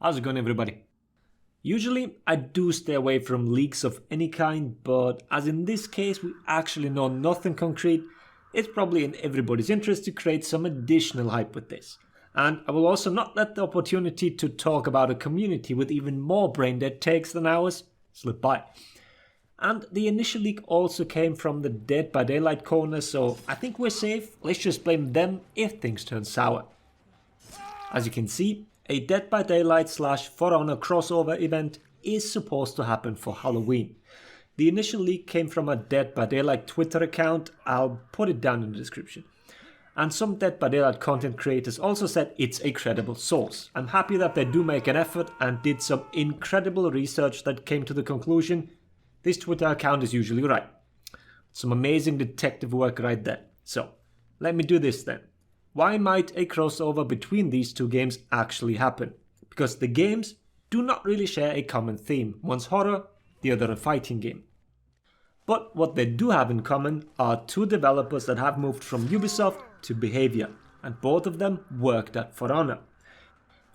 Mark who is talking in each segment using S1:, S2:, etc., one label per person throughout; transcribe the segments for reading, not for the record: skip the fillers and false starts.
S1: How's it going, everybody? Usually I do stay away from leaks of any kind, but as in this case we actually know nothing concrete, it's probably in everybody's interest to create some additional hype with this. And I will also not let the opportunity to talk about a community with even more brain dead takes than ours slip by. And the initial leak also came from the Dead by Daylight corner, so I think we're safe. Let's just blame them if things turn sour. As you can see, a Dead by Daylight / For Honor crossover event is supposed to happen for Halloween. The initial leak came from a Dead by Daylight Twitter account, I'll put it down in the description. And some Dead by Daylight content creators also said it's a credible source. I'm happy that they do make an effort and did some incredible research that came to the conclusion this Twitter account is usually right. Some amazing detective work right there. So, let me do this then. Why might a crossover between these two games actually happen? Because the games do not really share a common theme. One's horror, the other a fighting game. But what they do have in common are two developers that have moved from Ubisoft to Behavior, and both of them worked at For Honor.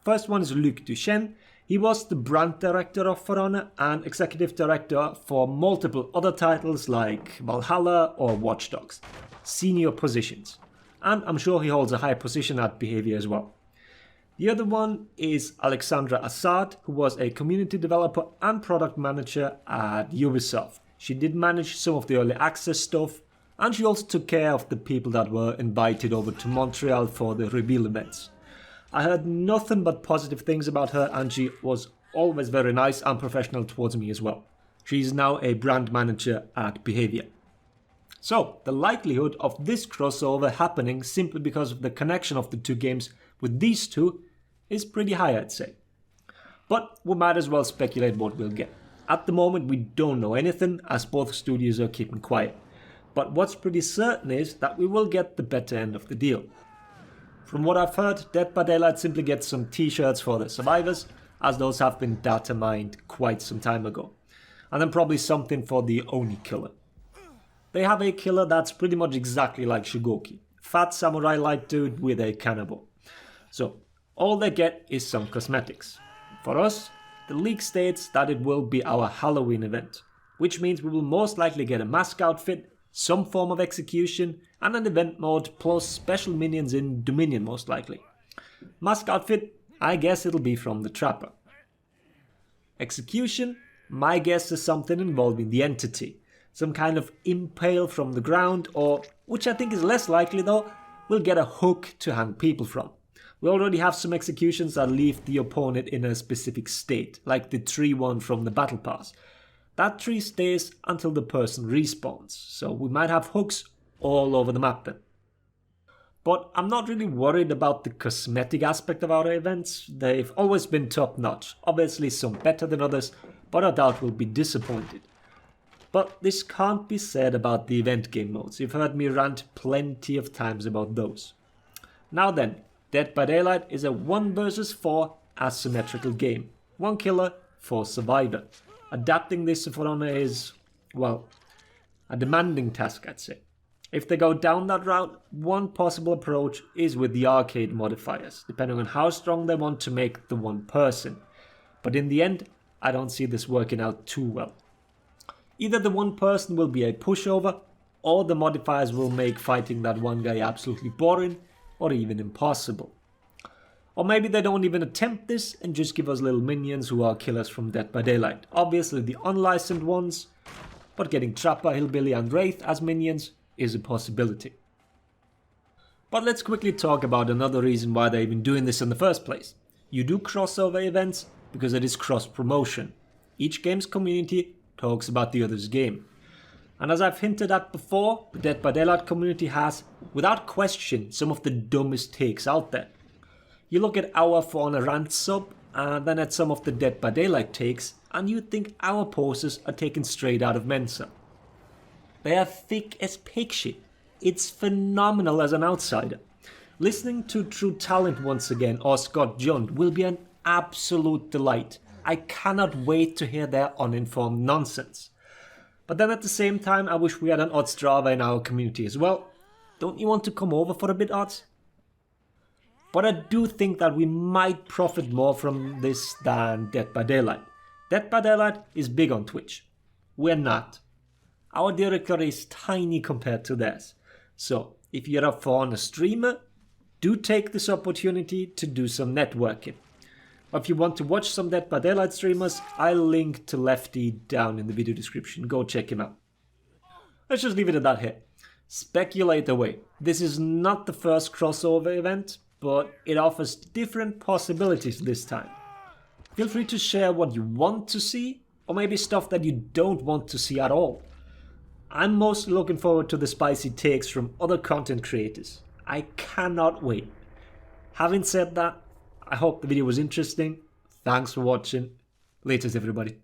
S1: First one is Luc Duchesne. He was the brand director of For Honor and executive director for multiple other titles like Valhalla or Watch Dogs. Senior positions. And I'm sure he holds a high position at Behavior as well. The other one is Alexandra Assad, who was a community developer and product manager at Ubisoft. She did manage some of the early access stuff, and she also took care of the people that were invited over to Montreal for the reveal events. I heard nothing but positive things about her, and she was always very nice and professional towards me as well. She is now a brand manager at Behavior. So, the likelihood of this crossover happening simply because of the connection of the two games with these two is pretty high, I'd say. But we might as well speculate what we'll get. At the moment we don't know anything, as both studios are keeping quiet. But what's pretty certain is that we will get the better end of the deal. From what I've heard, Dead by Daylight simply gets some t-shirts for the survivors, as those have been data mined quite some time ago. And then probably something for the Oni killer. They have a killer that's pretty much exactly like Shigoki. Fat samurai-like dude with a cannibal. So, all they get is some cosmetics. For us, the leak states that it will be our Halloween event, which means we will most likely get a mask outfit, some form of execution, and an event mode plus special minions in Dominion most likely. Mask outfit, I guess it'll be from the Trapper. Execution, my guess is something involving the entity. Some kind of impale from the ground, or, which I think is less likely though, we'll get a hook to hang people from. We already have some executions that leave the opponent in a specific state, like the tree one from the Battle Pass. That tree stays until the person respawns, so we might have hooks all over the map then. But I'm not really worried about the cosmetic aspect of our events. They've always been top notch, obviously some better than others, but I doubt we'll be disappointed. But this can't be said about the event game modes. You've heard me rant plenty of times about those. Now then, Dead by Daylight is a 1 versus 4 asymmetrical game. 1 killer, 4 survivor. Adapting this to For Honor is, well, a demanding task, I'd say. If they go down that route, one possible approach is with the arcade modifiers, depending on how strong they want to make the one person. But in the end, I don't see this working out too well. Either the one person will be a pushover, or the modifiers will make fighting that one guy absolutely boring, or even impossible. Or maybe they don't even attempt this and just give us little minions who are killers from Dead by Daylight. Obviously the unlicensed ones, but getting Trapper, Hillbilly and Wraith as minions is a possibility. But let's quickly talk about another reason why they're even doing this in the first place. You do crossover events because it is cross-promotion. Each game's community talks about the other's game. And as I've hinted at before, the Dead by Daylight community has, without question, some of the dumbest takes out there. You look at our For Honor rant sub, and then at some of the Dead by Daylight takes, and you think our poses are taken straight out of Mensa. They are thick as pig shit. It's phenomenal as an outsider. Listening to True Talent once again, or Scott Jund, will be an absolute delight. I cannot wait to hear their uninformed nonsense. But then at the same time, I wish we had an Odds Strava in our community as well. Don't you want to come over for a bit, Odds? But I do think that we might profit more from this than Dead by Daylight. Dead by Daylight is big on Twitch. We're not. Our directory is tiny compared to theirs. So, if you're a fan, a streamer, do take this opportunity to do some networking. Or if you want to watch some Dead by Daylight streamers, I'll link to Lefty down in the video description. Go check him out. Let's just leave it at that here. Speculate away. This is not the first crossover event, but it offers different possibilities this time. Feel free to share what you want to see, or maybe stuff that you don't want to see at all. I'm mostly looking forward to the spicy takes from other content creators. I cannot wait. Having said that, I hope the video was interesting. Thanks for watching. Laters everybody.